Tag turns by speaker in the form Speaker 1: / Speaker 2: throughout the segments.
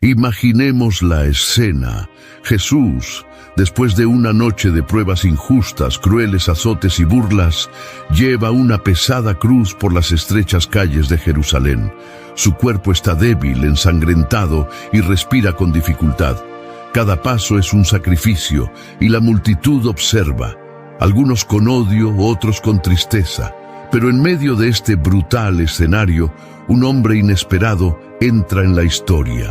Speaker 1: Imaginemos la escena. Jesús, después de una noche de pruebas injustas, crueles azotes y burlas, lleva una pesada cruz por las estrechas calles de Jerusalén. Su cuerpo está débil, ensangrentado y respira con dificultad. Cada paso es un sacrificio y la multitud observa, algunos con odio, otros con tristeza. Pero en medio de este brutal escenario, un hombre inesperado entra en la historia.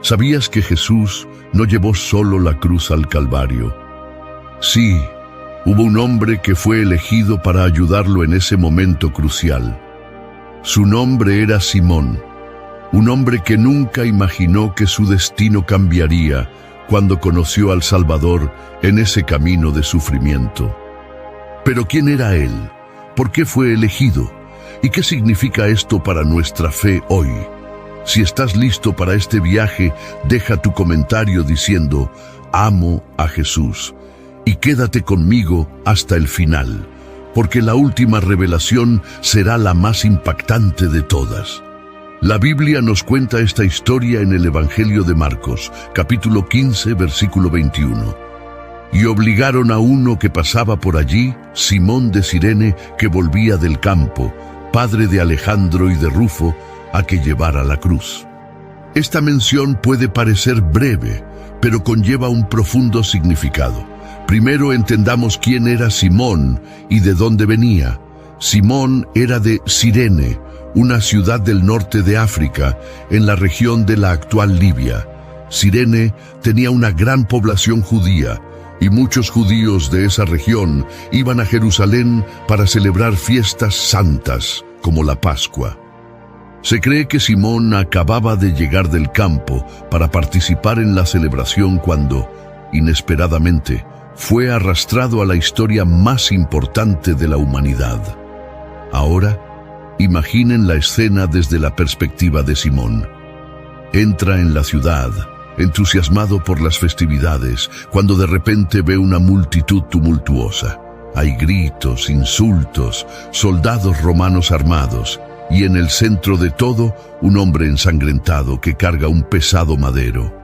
Speaker 1: ¿Sabías que Jesús no llevó solo la cruz al Calvario? Sí, hubo un hombre que fue elegido para ayudarlo en ese momento crucial. Su nombre era Simón, un hombre que nunca imaginó que su destino cambiaría cuando conoció al Salvador en ese camino de sufrimiento. Pero ¿quién era él? ¿Por qué fue elegido? ¿Y qué significa esto para nuestra fe hoy? Si estás listo para este viaje, deja tu comentario diciendo, amo a Jesús, y quédate conmigo hasta el final, porque la última revelación será la más impactante de todas. La Biblia nos cuenta esta historia en el Evangelio de Marcos, capítulo 15, versículo 21. Y obligaron a uno que pasaba por allí, Simón de Cirene, que volvía del campo, padre de Alejandro y de Rufo, a que llevara la cruz. Esta mención puede parecer breve, pero conlleva un profundo significado. Primero entendamos quién era Simón y de dónde venía. Simón era de Cirene, una ciudad del norte de África, en la región de la actual Libia. Cirene tenía una gran población judía, y muchos judíos de esa región iban a Jerusalén para celebrar fiestas santas, como la Pascua. Se cree que Simón acababa de llegar del campo para participar en la celebración cuando, inesperadamente, fue arrastrado a la historia más importante de la humanidad. Ahora, imaginen la escena desde la perspectiva de Simón. Entra en la ciudad, entusiasmado por las festividades, cuando de repente ve una multitud tumultuosa. Hay gritos, insultos, soldados romanos armados, y en el centro de todo, un hombre ensangrentado que carga un pesado madero.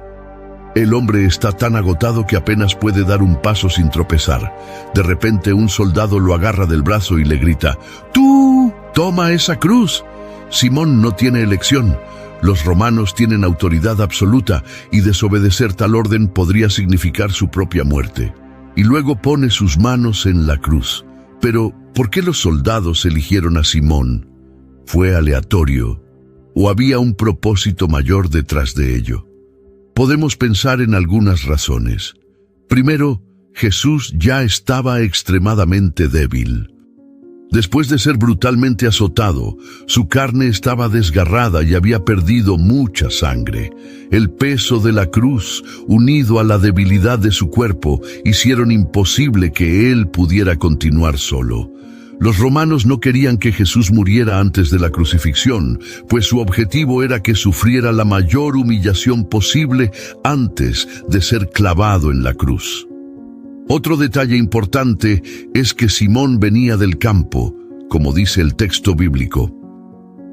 Speaker 1: El hombre está tan agotado que apenas puede dar un paso sin tropezar. De repente un soldado lo agarra del brazo y le grita, ¡Tú! ¡Toma esa cruz! Simón no tiene elección. Los romanos tienen autoridad absoluta y desobedecer tal orden podría significar su propia muerte. Y luego pone sus manos en la cruz. Pero, ¿por qué los soldados eligieron a Simón? ¿Fue aleatorio o había un propósito mayor detrás de ello? Podemos pensar en algunas razones. Primero, Jesús ya estaba extremadamente débil. Después de ser brutalmente azotado, su carne estaba desgarrada y había perdido mucha sangre. El peso de la cruz, unido a la debilidad de su cuerpo, hicieron imposible que él pudiera continuar solo. Los romanos no querían que Jesús muriera antes de la crucifixión, pues su objetivo era que sufriera la mayor humillación posible antes de ser clavado en la cruz. Otro detalle importante es que Simón venía del campo, como dice el texto bíblico.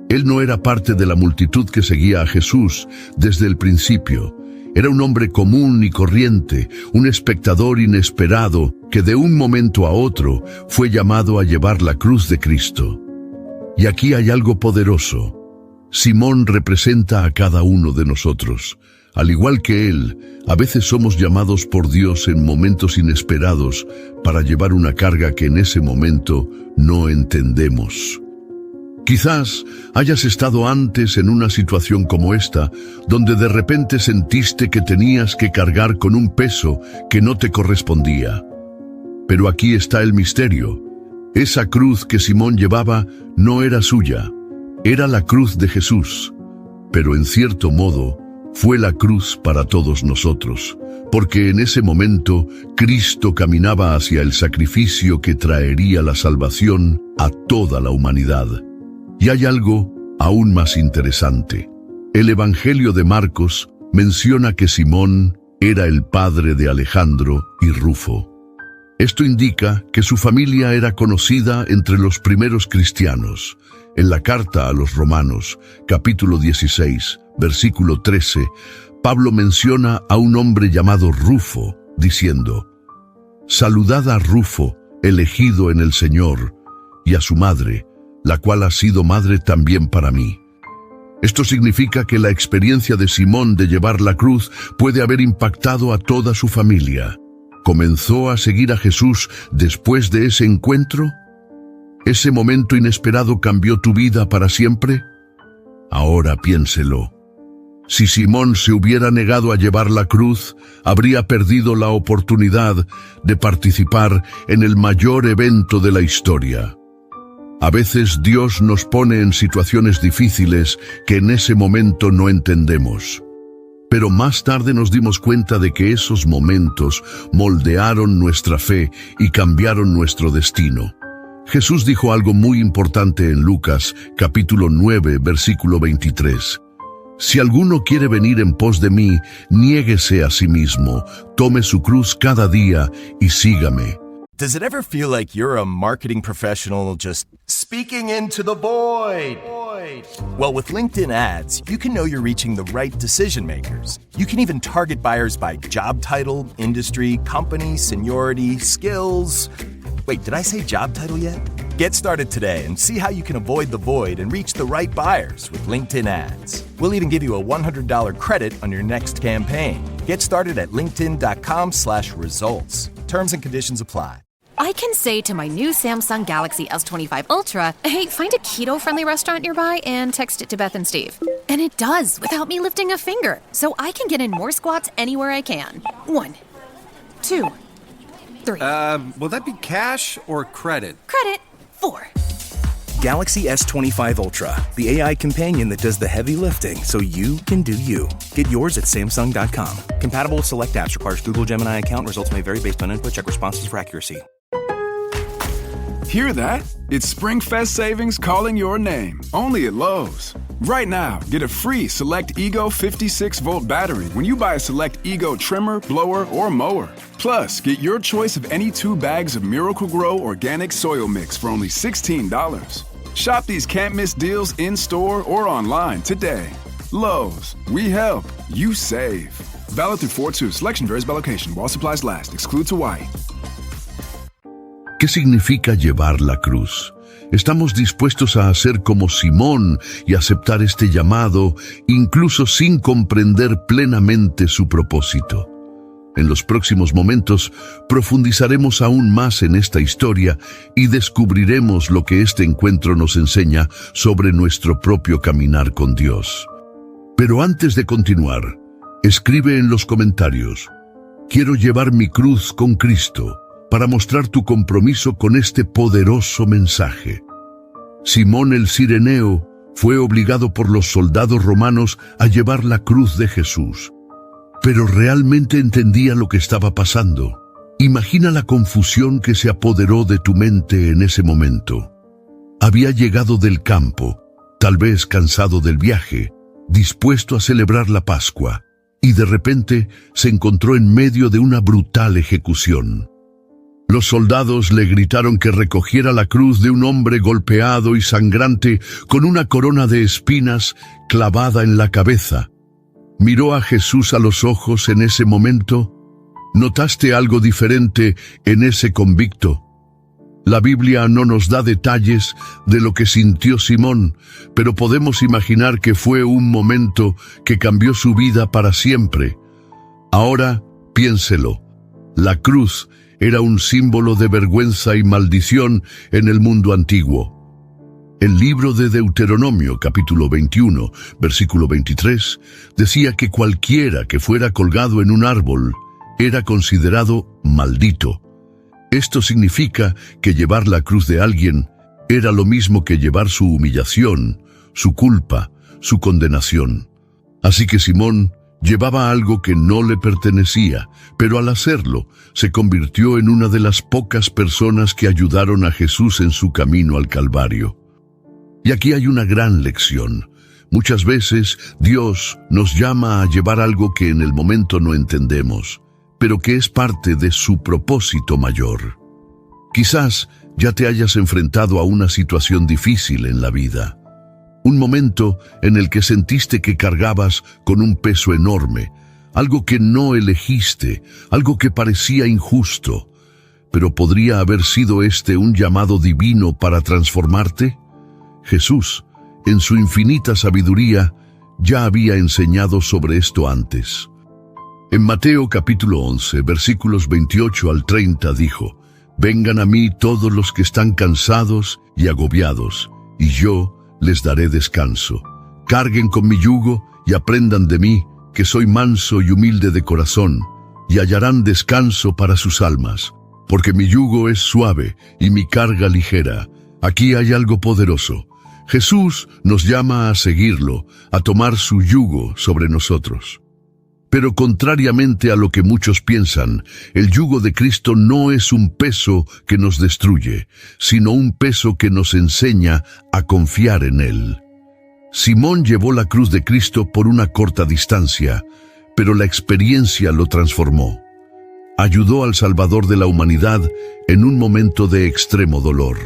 Speaker 1: Él no era parte de la multitud que seguía a Jesús desde el principio. Era un hombre común y corriente, un espectador inesperado que de un momento a otro fue llamado a llevar la cruz de Cristo. Y aquí hay algo poderoso. Simón representa a cada uno de nosotros. Al igual que él, a veces somos llamados por Dios en momentos inesperados para llevar una carga que en ese momento no entendemos. Quizás hayas estado antes en una situación como esta, donde de repente sentiste que tenías que cargar con un peso que no te correspondía. Pero aquí está el misterio. Esa cruz que Simón llevaba no era suya, era la cruz de Jesús. Pero en cierto modo, fue la cruz para todos nosotros, porque en ese momento Cristo caminaba hacia el sacrificio que traería la salvación a toda la humanidad. Y hay algo aún más interesante. El Evangelio de Marcos menciona que Simón era el padre de Alejandro y Rufo. Esto indica que su familia era conocida entre los primeros cristianos. En la carta a los Romanos, capítulo 16, versículo 13, Pablo menciona a un hombre llamado Rufo, diciendo: «Saludad a Rufo, elegido en el Señor, y a su madre, la cual ha sido madre también para mí». Esto significa que la experiencia de Simón de llevar la cruz puede haber impactado a toda su familia. ¿Comenzó a seguir a Jesús después de ese encuentro? ¿Ese momento inesperado cambió tu vida para siempre? Ahora piénselo. Si Simón se hubiera negado a llevar la cruz, habría perdido la oportunidad de participar en el mayor evento de la historia. A veces Dios nos pone en situaciones difíciles que en ese momento no entendemos. Pero más tarde nos dimos cuenta de que esos momentos moldearon nuestra fe y cambiaron nuestro destino. Jesús dijo algo muy importante en Lucas, capítulo 9, versículo 23. «Si alguno quiere venir en pos de mí, niéguese a sí mismo, tome su cruz cada día y sígame».
Speaker 2: Does it ever feel like you're a marketing professional just speaking into the void? Well, with LinkedIn ads, you can know you're reaching the right decision makers. You can even target buyers by job title, industry, company, seniority, skills. Wait, did I say job title yet? Get started today and see how you can avoid the void and reach the right buyers with LinkedIn ads. We'll even give you a $100 credit on your next campaign. Get started at linkedin.com/results. Terms and conditions apply.
Speaker 3: I can say to my new Samsung Galaxy S25 Ultra, hey, find a keto-friendly restaurant nearby and text it to Beth and Steve. And it does, without me lifting a finger. So I can get in more squats anywhere I can. 1, 2, 3.
Speaker 4: Will that be cash or credit?
Speaker 3: Credit. 4.
Speaker 2: Galaxy S25 Ultra, the AI companion that does the heavy lifting so you can do you. Get yours at Samsung.com. Compatible with select apps. Requires Google Gemini account. Results may vary based on input. Check responses for accuracy.
Speaker 5: Hear that? It's SpringFest savings calling your name. Only at Lowe's. Right now, get a free Select Ego 56-volt battery when you buy a Select Ego trimmer, blower, or mower. Plus, get your choice of any 2 bags of Miracle-Gro organic soil mix for only $16. Shop these can't-miss deals in-store or online today. Lowe's. We help. You save. Valid through 4/2. Selection varies by location. While supplies last. Excludes Hawaii.
Speaker 1: ¿Qué significa llevar la cruz? ¿Estamos dispuestos a hacer como Simón y aceptar este llamado, incluso sin comprender plenamente su propósito? En los próximos momentos profundizaremos aún más en esta historia y descubriremos lo que este encuentro nos enseña sobre nuestro propio caminar con Dios. Pero antes de continuar, escribe en los comentarios: «Quiero llevar mi cruz con Cristo», para mostrar tu compromiso con este poderoso mensaje. Simón el Cireneo fue obligado por los soldados romanos a llevar la cruz de Jesús, pero realmente entendía lo que estaba pasando. Imagina la confusión que se apoderó de tu mente en ese momento. Había llegado del campo, tal vez cansado del viaje, dispuesto a celebrar la Pascua, y de repente se encontró en medio de una brutal ejecución. Los soldados le gritaron que recogiera la cruz de un hombre golpeado y sangrante con una corona de espinas clavada en la cabeza. ¿Miró a Jesús a los ojos en ese momento? ¿Notaste algo diferente en ese convicto? La Biblia no nos da detalles de lo que sintió Simón, pero podemos imaginar que fue un momento que cambió su vida para siempre. Ahora, piénselo. La cruz era un símbolo de vergüenza y maldición en el mundo antiguo. El libro de Deuteronomio, capítulo 21, versículo 23, decía que cualquiera que fuera colgado en un árbol era considerado maldito. Esto significa que llevar la cruz de alguien era lo mismo que llevar su humillación, su culpa, su condenación. Así que Simón llevaba algo que no le pertenecía, pero al hacerlo, se convirtió en una de las pocas personas que ayudaron a Jesús en su camino al Calvario. Y aquí hay una gran lección. Muchas veces Dios nos llama a llevar algo que en el momento no entendemos, pero que es parte de su propósito mayor. Quizás ya te hayas enfrentado a una situación difícil en la vida. Un momento en el que sentiste que cargabas con un peso enorme, algo que no elegiste, algo que parecía injusto. Pero ¿podría haber sido este un llamado divino para transformarte? Jesús, en su infinita sabiduría, ya había enseñado sobre esto antes. En Mateo capítulo 11, versículos 28 al 30 dijo: «Vengan a mí todos los que están cansados y agobiados, y yo les daré descanso. Carguen con mi yugo y aprendan de mí, que soy manso y humilde de corazón, y hallarán descanso para sus almas, porque mi yugo es suave y mi carga ligera». Aquí hay algo poderoso. Jesús nos llama a seguirlo, a tomar su yugo sobre nosotros. Pero contrariamente a lo que muchos piensan, el yugo de Cristo no es un peso que nos destruye, sino un peso que nos enseña a confiar en Él. Simón llevó la cruz de Cristo por una corta distancia, pero la experiencia lo transformó. Ayudó al Salvador de la humanidad en un momento de extremo dolor.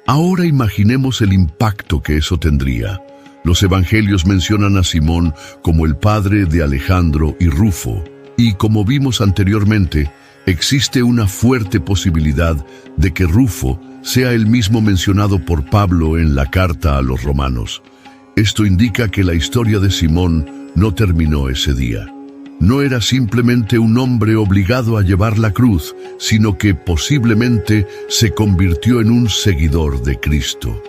Speaker 1: Ahora imaginemos el impacto que eso tendría. Los evangelios mencionan a Simón como el padre de Alejandro y Rufo, y como vimos anteriormente, existe una fuerte posibilidad de que Rufo sea el mismo mencionado por Pablo en la carta a los romanos. Esto indica que la historia de Simón no terminó ese día. No era simplemente un hombre obligado a llevar la cruz, sino que posiblemente se convirtió en un seguidor de Cristo.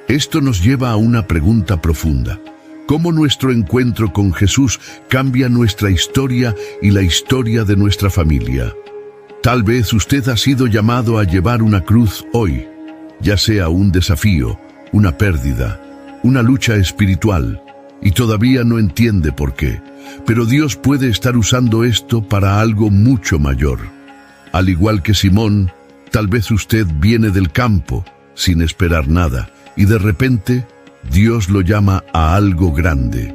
Speaker 1: Esto nos lleva a una pregunta profunda. ¿Cómo nuestro encuentro con Jesús cambia nuestra historia y la historia de nuestra familia? Tal vez usted ha sido llamado a llevar una cruz hoy, ya sea un desafío, una pérdida, una lucha espiritual, y todavía no entiende por qué. Pero Dios puede estar usando esto para algo mucho mayor. Al igual que Simón, tal vez usted viene del campo sin esperar nada, y de repente Dios lo llama a algo grande.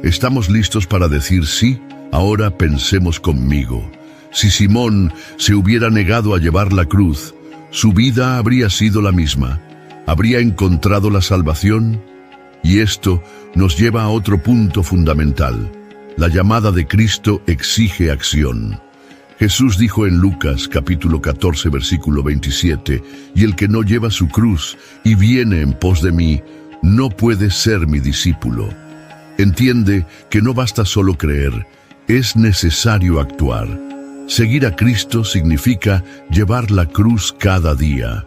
Speaker 1: ¿Estamos listos para decir sí? Ahora pensemos conmigo. Si Simón se hubiera negado a llevar la cruz, su vida habría sido la misma. ¿Habría encontrado la salvación? Y esto nos lleva a otro punto fundamental. La llamada de Cristo exige acción. Jesús dijo en Lucas capítulo 14 versículo 27, «Y el que no lleva su cruz y viene en pos de mí, no puede ser mi discípulo». Entiende que no basta solo creer, es necesario actuar. Seguir a Cristo significa llevar la cruz cada día.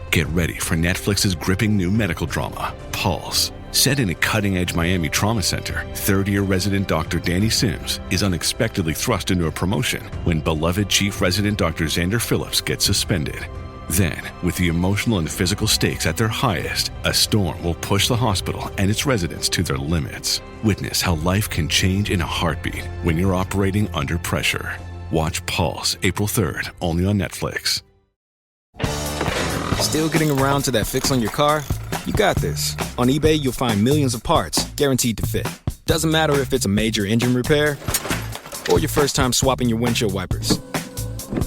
Speaker 6: Get ready for Netflix's gripping new medical drama, Pulse. Set in a cutting-edge Miami trauma center, third-year resident Dr. Danny Sims is unexpectedly thrust into a promotion when beloved chief resident Dr. Xander Phillips gets suspended. Then, with the emotional and physical stakes at their highest, a storm will push the hospital and its residents to their limits. Witness how life can change in a heartbeat when you're operating under pressure. Watch Pulse April 3rd, only on Netflix.
Speaker 7: Still getting around to that fix on your car? You got this. On eBay, you'll find millions of parts, guaranteed to fit. Doesn't matter if it's a major engine repair or your first time swapping your windshield wipers.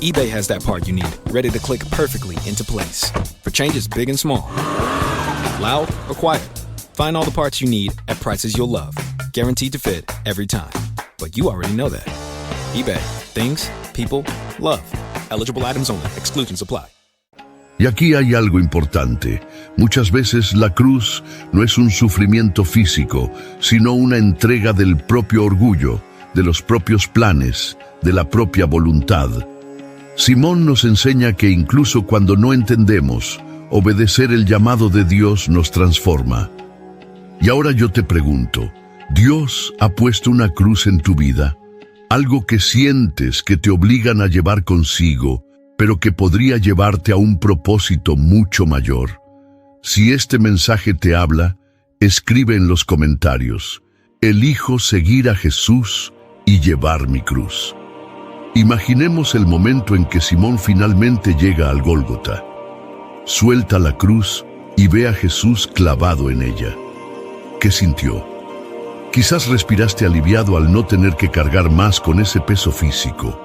Speaker 7: eBay has that part you need, ready to click perfectly into place. For changes big and small. Loud or quiet. Find all the parts you need at prices you'll love. Guaranteed to fit every time. But you already know that. eBay. Things, people, love. Eligible items only. Exclusions apply.
Speaker 1: Y aquí hay algo importante. Muchas veces la cruz no es un sufrimiento físico, sino una entrega del propio orgullo, de los propios planes, de la propia voluntad. Simón nos enseña que incluso cuando no entendemos, obedecer el llamado de Dios nos transforma. Y ahora yo te pregunto, ¿Dios ha puesto una cruz en tu vida? Algo que sientes que te obligan a llevar consigo, pero que podría llevarte a un propósito mucho mayor. Si este mensaje te habla, escribe en los comentarios: elijo seguir a Jesús y llevar mi cruz. Imaginemos el momento en que Simón finalmente llega al Gólgota. Suelta la cruz y ve a Jesús clavado en ella. ¿Qué sintió? Quizás respiraste aliviado al no tener que cargar más con ese peso físico.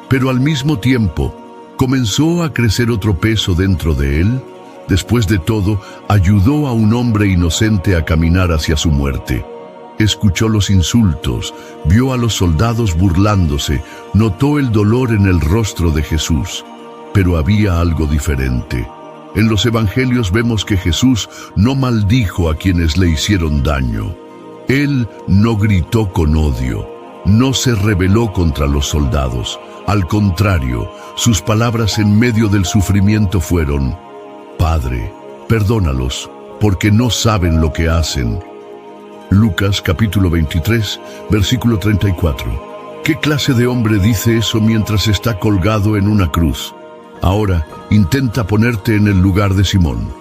Speaker 1: Pero al mismo tiempo, ¿Comenzó a crecer otro peso dentro de él? Después de todo, ayudó a un hombre inocente a caminar hacia su muerte. Escuchó los insultos, vio a los soldados burlándose, notó el dolor en el rostro de Jesús. Pero había algo diferente. En los evangelios vemos que Jesús no maldijo a quienes le hicieron daño. Él no gritó con odio, no se rebeló contra los soldados. Al contrario, sus palabras en medio del sufrimiento fueron: Padre, perdónalos, porque no saben lo que hacen. Lucas capítulo 23, versículo 34. ¿Qué clase de hombre dice eso mientras está colgado en una cruz? Ahora, intenta ponerte en el lugar de Simón.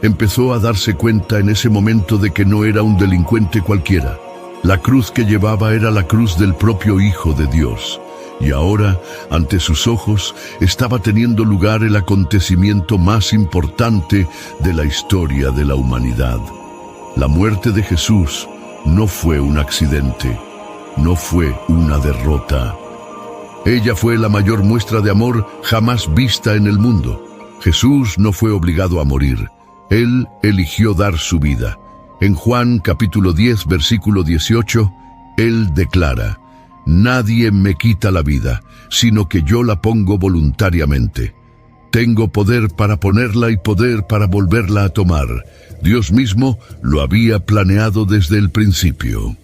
Speaker 1: Empezó a darse cuenta en ese momento de que no era un delincuente cualquiera. La cruz que llevaba era la cruz del propio Hijo de Dios. Y ahora, ante sus ojos, estaba teniendo lugar el acontecimiento más importante de la historia de la humanidad. La muerte de Jesús no fue un accidente, no fue una derrota. Ella fue la mayor muestra de amor jamás vista en el mundo. Jesús no fue obligado a morir. Él eligió dar su vida. En Juan capítulo 10, versículo 18, Él declara: Nadie me quita la vida, sino que yo la pongo voluntariamente. Tengo poder para ponerla y poder para volverla a tomar. Dios mismo lo había planeado desde el principio.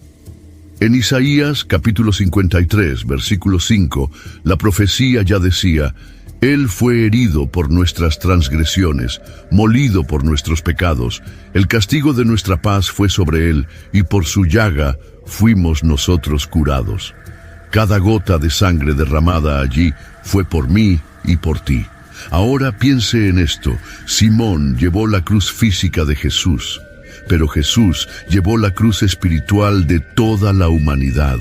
Speaker 1: En Isaías capítulo 53, versículo 5, la profecía ya decía: Él fue herido por nuestras transgresiones, molido por nuestros pecados. El castigo de nuestra paz fue sobre Él, y por su llaga fuimos nosotros curados. Cada gota de sangre derramada allí fue por mí y por ti. Ahora piense en esto: Simón llevó la cruz física de Jesús, pero Jesús llevó la cruz espiritual de toda la humanidad.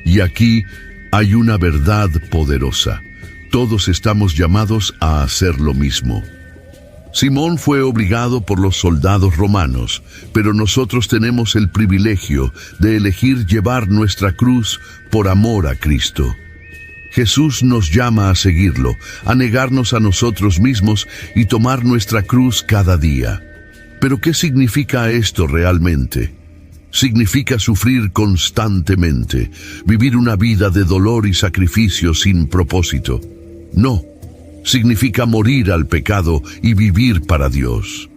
Speaker 1: Y aquí hay una verdad poderosa. Todos estamos llamados a hacer lo mismo. Simón fue obligado por los soldados romanos, pero nosotros tenemos el privilegio de elegir llevar nuestra cruz por amor a Cristo. Jesús nos llama a seguirlo, a negarnos a nosotros mismos y tomar nuestra cruz cada día. ¿Pero qué significa esto realmente? Significa sufrir constantemente, vivir una vida de dolor y sacrificio sin propósito. No, significa morir al pecado y vivir para Dios.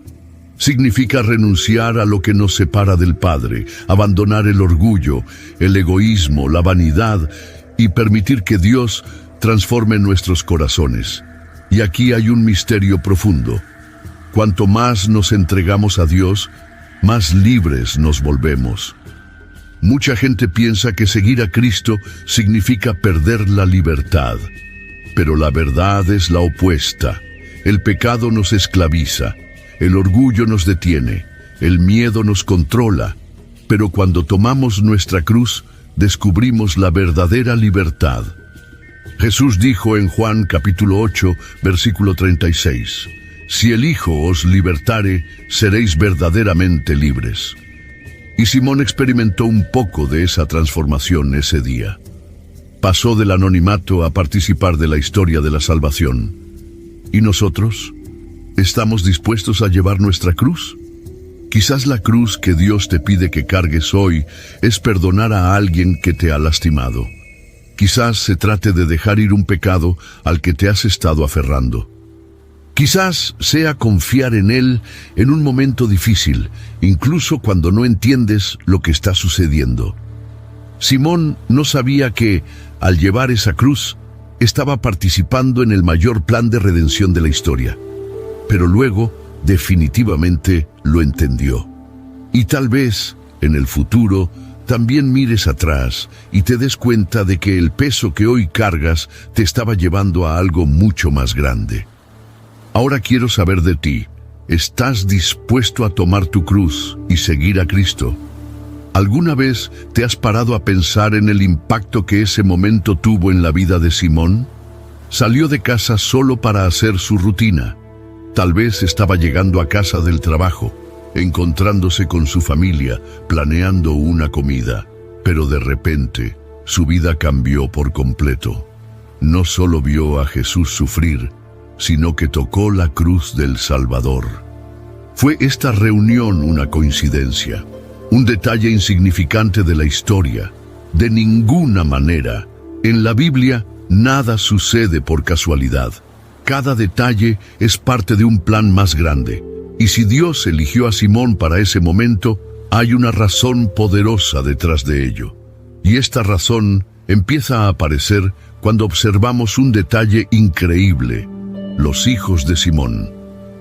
Speaker 1: Significa renunciar a lo que nos separa del Padre, abandonar el orgullo, el egoísmo, la vanidad y permitir que Dios transforme nuestros corazones. Y aquí hay un misterio profundo. Cuanto más nos entregamos a Dios, más libres nos volvemos. Mucha gente piensa que seguir a Cristo significa perder la libertad. Pero la verdad es la opuesta. El pecado nos esclaviza, el orgullo nos detiene, el miedo nos controla. Pero cuando tomamos nuestra cruz, descubrimos la verdadera libertad. Jesús dijo en Juan capítulo 8, versículo 36, Si el Hijo os libertare, seréis verdaderamente libres. Y Simón experimentó un poco de esa transformación ese día. Pasó del anonimato a participar de la historia de la salvación. ¿Y nosotros? ¿Estamos dispuestos a llevar nuestra cruz? Quizás la cruz que Dios te pide que cargues hoy es perdonar a alguien que te ha lastimado. Quizás se trate de dejar ir un pecado al que te has estado aferrando. Quizás sea confiar en Él en un momento difícil, incluso cuando no entiendes lo que está sucediendo. Simón no sabía que, al llevar esa cruz, estaba participando en el mayor plan de redención de la historia. Pero luego, definitivamente, lo entendió. Y tal vez, en el futuro, también mires atrás y te des cuenta de que el peso que hoy cargas te estaba llevando a algo mucho más grande. Ahora quiero saber de ti, ¿estás dispuesto a tomar tu cruz y seguir a Cristo? ¿Alguna vez te has parado a pensar en el impacto que ese momento tuvo en la vida de Simón? Salió de casa solo para hacer su rutina. Tal vez estaba llegando a casa del trabajo, encontrándose con su familia, planeando una comida. Pero de repente, su vida cambió por completo. No solo vio a Jesús sufrir, sino que tocó la cruz del Salvador. ¿Fue esta reunión una coincidencia? ¿Un detalle insignificante de la historia? De ninguna manera. En la Biblia, nada sucede por casualidad. Cada detalle es parte de un plan más grande. Y si Dios eligió a Simón para ese momento, hay una razón poderosa detrás de ello. Y esta razón empieza a aparecer cuando observamos un detalle increíble: los hijos de Simón.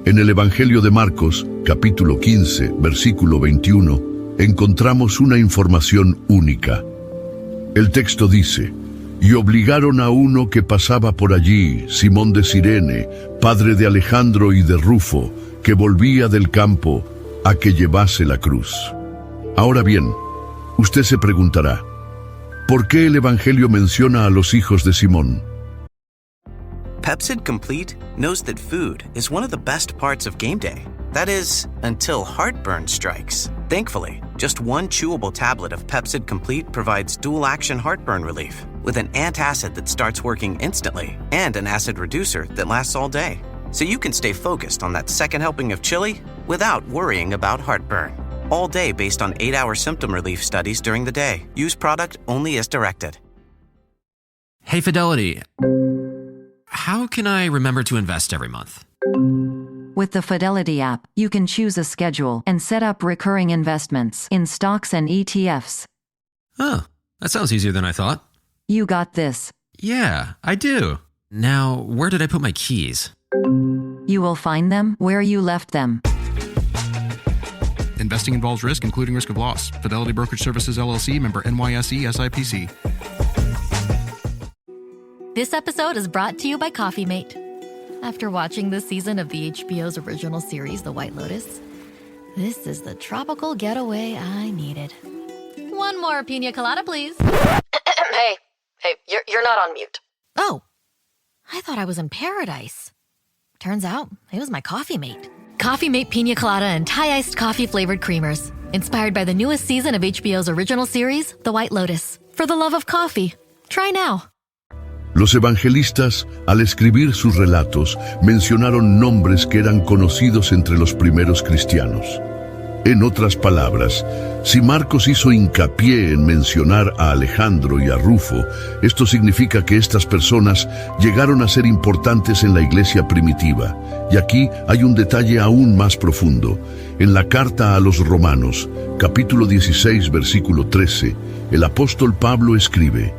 Speaker 1: En el Evangelio de Marcos, capítulo 15, versículo 21, encontramos una información única. El texto dice: y obligaron a uno que pasaba por allí, Simón de Cirene, padre de Alejandro y de Rufo, que volvía del campo, a que llevase la cruz. Ahora bien, usted se preguntará, ¿por qué el Evangelio menciona a los hijos de Simón?
Speaker 8: Pepcid Complete knows that food is one of the best parts of game day. That is, until heartburn strikes. Thankfully, just one chewable tablet of Pepcid Complete provides dual-action heartburn relief, with an antacid that starts working instantly and an acid reducer that lasts all day. So you can stay focused on that second helping of chili without worrying about heartburn. All day based on 8-hour symptom relief studies during the day. Use product only as directed.
Speaker 9: Hey, Fidelity. How can I remember to invest every month?
Speaker 10: With the Fidelity app, you can choose a schedule and set up recurring investments in stocks and ETFs.
Speaker 9: Oh, that sounds easier than I thought.
Speaker 10: You got this.
Speaker 9: Yeah, I do. Now, where did I put my keys?
Speaker 10: You will find them where you left them.
Speaker 11: Investing involves risk, including risk of loss. Fidelity Brokerage Services, LLC, member NYSE, SIPC.
Speaker 12: This episode is brought to you by Coffee Mate. After watching this season of the HBO's original series, The White Lotus, this is the tropical getaway I needed. One more pina colada, please.
Speaker 13: Hey, you're not on mute.
Speaker 12: Oh, I thought I was in paradise. Turns out, it was my Coffee Mate. Coffee Mate Pina Colada and Thai Iced Coffee Flavored Creamers. Inspired by the newest season of HBO's original series, The White Lotus. For the love of coffee. Try now.
Speaker 1: Los evangelistas, al escribir sus relatos, mencionaron nombres que eran conocidos entre los primeros cristianos. En otras palabras, si Marcos hizo hincapié en mencionar a Alejandro y a Rufo, esto significa que estas personas llegaron a ser importantes en la iglesia primitiva. Y aquí hay un detalle aún más profundo. En la carta a los Romanos, capítulo 16, versículo 13, el apóstol Pablo escribe: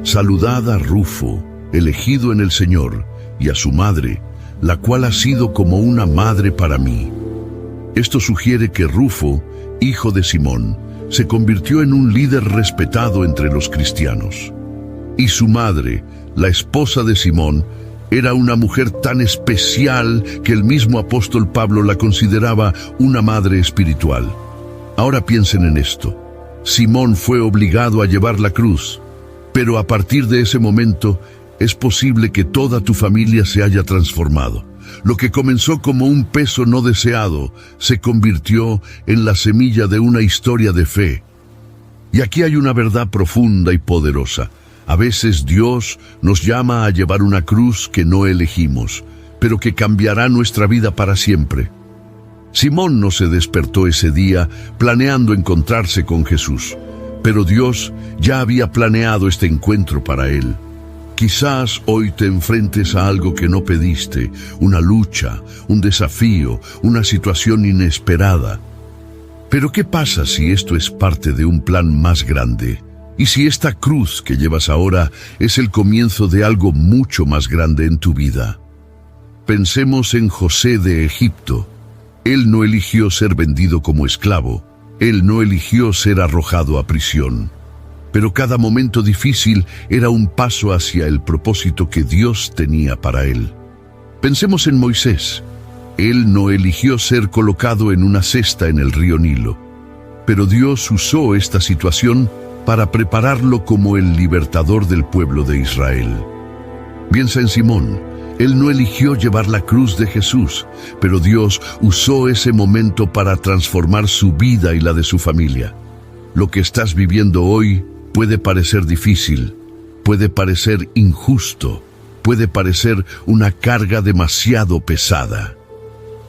Speaker 1: saludad a Rufo, elegido en el Señor, y a su madre, la cual ha sido como una madre para mí. Esto sugiere que Rufo, hijo de Simón, se convirtió en un líder respetado entre los cristianos. Y su madre, la esposa de Simón, era una mujer tan especial que el mismo apóstol Pablo la consideraba una madre espiritual. Ahora piensen en esto. Simón fue obligado a llevar la cruz, pero a partir de ese momento es posible que toda tu familia se haya transformado. Lo que comenzó como un peso no deseado se convirtió en la semilla de una historia de fe. Y aquí hay una verdad profunda y poderosa. A veces Dios nos llama a llevar una cruz que no elegimos, pero que cambiará nuestra vida para siempre. Simón no se despertó ese día planeando encontrarse con Jesús, pero Dios ya había planeado este encuentro para él. Quizás hoy te enfrentes a algo que no pediste, una lucha, un desafío, una situación inesperada. Pero ¿qué pasa si esto es parte de un plan más grande? ¿Y si esta cruz que llevas ahora es el comienzo de algo mucho más grande en tu vida? Pensemos en José de Egipto. Él no eligió ser vendido como esclavo. Él no eligió ser arrojado a prisión. Pero cada momento difícil era un paso hacia el propósito que Dios tenía para él. Pensemos en Moisés. Él no eligió ser colocado en una cesta en el río Nilo, pero Dios usó esta situación para prepararlo como el libertador del pueblo de Israel. Piensa en Simón. Él no eligió llevar la cruz de Jesús, pero Dios usó ese momento para transformar su vida y la de su familia. Lo que estás viviendo hoy puede parecer difícil, puede parecer injusto, puede parecer una carga demasiado pesada.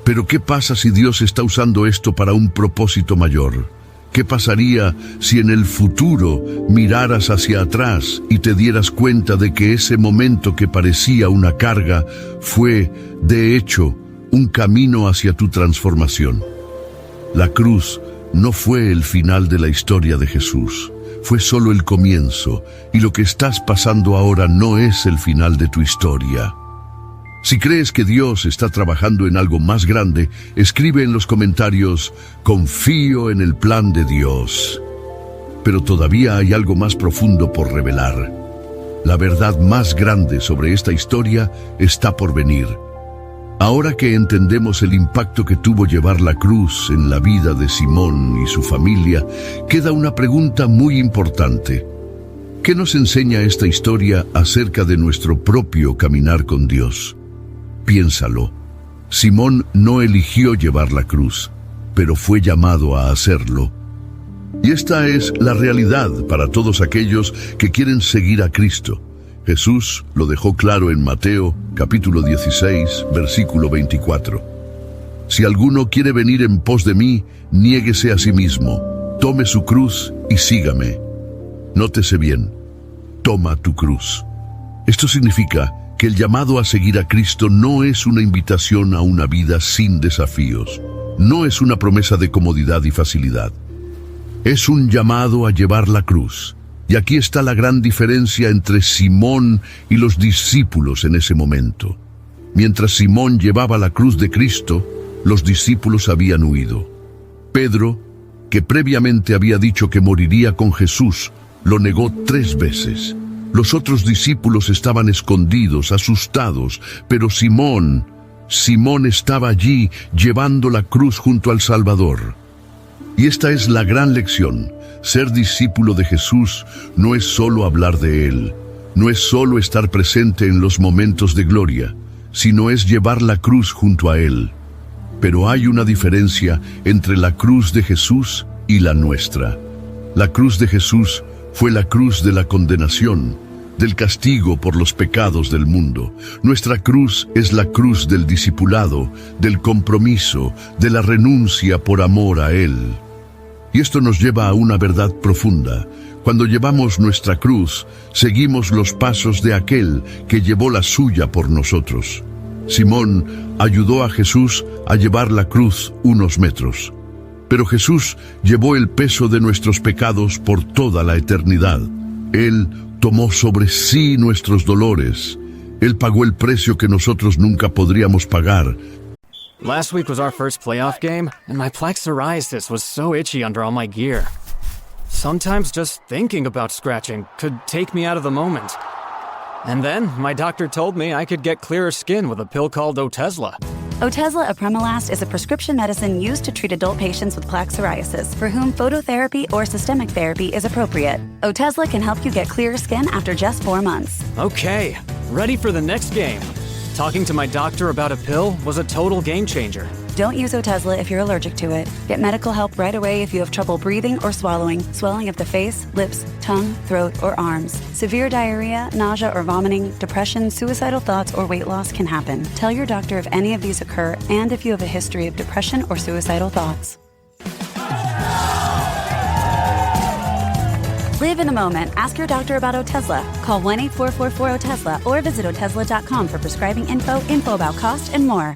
Speaker 1: Pero ¿qué pasa si Dios está usando esto para un propósito mayor? ¿Qué pasaría si en el futuro miraras hacia atrás y te dieras cuenta de que ese momento que parecía una carga fue, de hecho, un camino hacia tu transformación? La cruz no fue el final de la historia de Jesús, fue solo el comienzo, y lo que estás pasando ahora no es el final de tu historia. Si crees que Dios está trabajando en algo más grande, escribe en los comentarios: confío en el plan de Dios. Pero todavía hay algo más profundo por revelar. La verdad más grande sobre esta historia está por venir. Ahora que entendemos el impacto que tuvo llevar la cruz en la vida de Simón y su familia, queda una pregunta muy importante. ¿Qué nos enseña esta historia acerca de nuestro propio caminar con Dios? Piénsalo. Simón no eligió llevar la cruz, pero fue llamado a hacerlo. Y esta es la realidad para todos aquellos que quieren seguir a Cristo. Jesús lo dejó claro en Mateo, capítulo 16, versículo 24. Si alguno quiere venir en pos de mí, niéguese a sí mismo, tome su cruz y sígame. Nótese bien, toma tu cruz. Esto significa que el llamado a seguir a Cristo no es una invitación a una vida sin desafíos. No es una promesa de comodidad y facilidad. Es un llamado a llevar la cruz. Y aquí está la gran diferencia entre Simón y los discípulos en ese momento. Mientras Simón llevaba la cruz de Cristo, los discípulos habían huido. Pedro, que previamente había dicho que moriría con Jesús, lo negó 3 veces. Los otros discípulos estaban escondidos, asustados, pero Simón estaba allí llevando la cruz junto al Salvador. Y esta es la gran lección. Ser discípulo de Jesús no es solo hablar de Él, no es solo estar presente en los momentos de gloria, sino es llevar la cruz junto a Él. Pero hay una diferencia entre la cruz de Jesús y la nuestra. La cruz de Jesús fue la cruz de la condenación, del castigo por los pecados del mundo. Nuestra cruz es la cruz del discipulado, del compromiso, de la renuncia por amor a Él. Y esto nos lleva a una verdad profunda. Cuando llevamos nuestra cruz, seguimos los pasos de aquel que llevó la suya por nosotros. Simón ayudó a Jesús a llevar la cruz unos metros. Pero Jesús llevó el peso de nuestros pecados por toda la eternidad. Él tomó sobre sí nuestros dolores. Él pagó el precio que nosotros nunca podríamos pagar.
Speaker 14: Last week was our first playoff game, and my plaque psoriasis was so itchy under all my gear. Sometimes just thinking about scratching could take me out of the moment. And then my doctor told me I could get clearer skin with a pill called Otezla.
Speaker 15: Otezla apremilast is a prescription medicine used to treat adult patients with plaque psoriasis for whom phototherapy or systemic therapy is appropriate. Otezla can help you get clearer skin after just 4 months.
Speaker 14: Okay, ready for the next game. Talking to my doctor about a pill was a total game changer.
Speaker 15: Don't use Otezla if you're allergic to it. Get medical help right away if you have trouble breathing or swallowing, swelling of the face, lips, tongue, throat, or arms. Severe diarrhea, nausea or vomiting, depression, suicidal thoughts, or weight loss can happen. Tell your doctor if any of these occur and if you have a history of depression or suicidal thoughts. Live in the moment. Ask your doctor about Otezla. Call 1-844-4-OTEZLA or visit Otezla.com for prescribing info about cost, and more.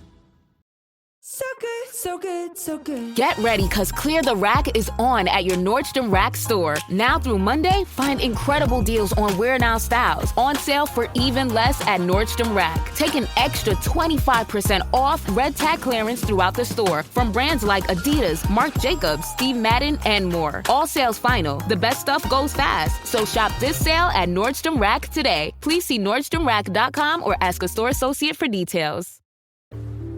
Speaker 16: So good, so good, so good.
Speaker 17: Get ready, because Clear the Rack is on at your Nordstrom Rack store. Now through Monday, find incredible deals on Wear Now styles. On sale for even less at Nordstrom Rack. Take an extra 25% off red tag clearance throughout the store from brands like Adidas, Marc Jacobs, Steve Madden, and more. All sales final. The best stuff goes fast. So shop this sale at Nordstrom Rack today. Please see NordstromRack.com or ask a store associate for details.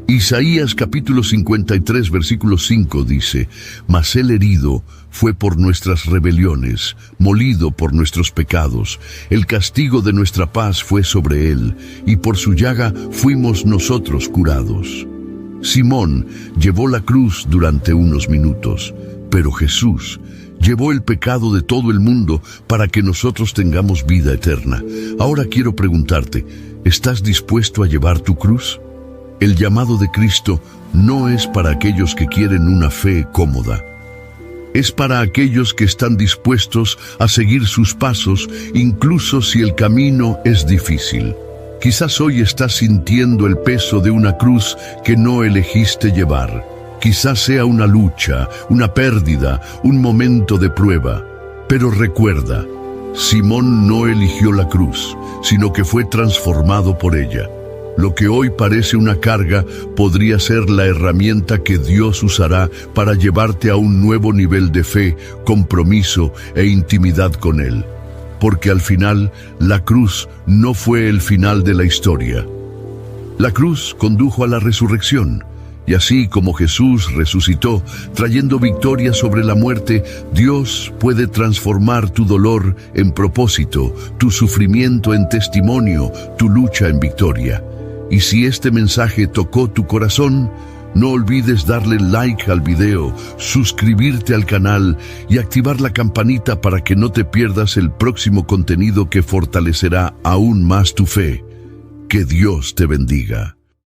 Speaker 1: Isaías capítulo 53 versículo 5 dice: Mas el herido fue por nuestras rebeliones, molido por nuestros pecados. El castigo de nuestra paz fue sobre él, y por su llaga fuimos nosotros curados. Simón llevó la cruz durante unos minutos, pero Jesús Llevó el pecado de todo el mundo para que nosotros tengamos vida eterna. Ahora quiero preguntarte, ¿estás dispuesto a llevar tu cruz? El llamado de Cristo no es para aquellos que quieren una fe cómoda. Es para aquellos que están dispuestos a seguir sus pasos, incluso si el camino es difícil. Quizás hoy estás sintiendo el peso de una cruz que no elegiste llevar. Quizás sea una lucha, una pérdida, un momento de prueba. Pero recuerda, Simón no eligió la cruz, sino que fue transformado por ella. Lo que hoy parece una carga podría ser la herramienta que Dios usará para llevarte a un nuevo nivel de fe, compromiso e intimidad con Él. Porque al final, la cruz no fue el final de la historia. La cruz condujo a la resurrección. Y así como Jesús resucitó, trayendo victoria sobre la muerte, Dios puede transformar tu dolor en propósito, tu sufrimiento en testimonio, tu lucha en victoria. Y si este mensaje tocó tu corazón, no olvides darle like al video, suscribirte al canal y activar la campanita para que no te pierdas el próximo contenido que fortalecerá aún más tu fe. Que Dios te bendiga.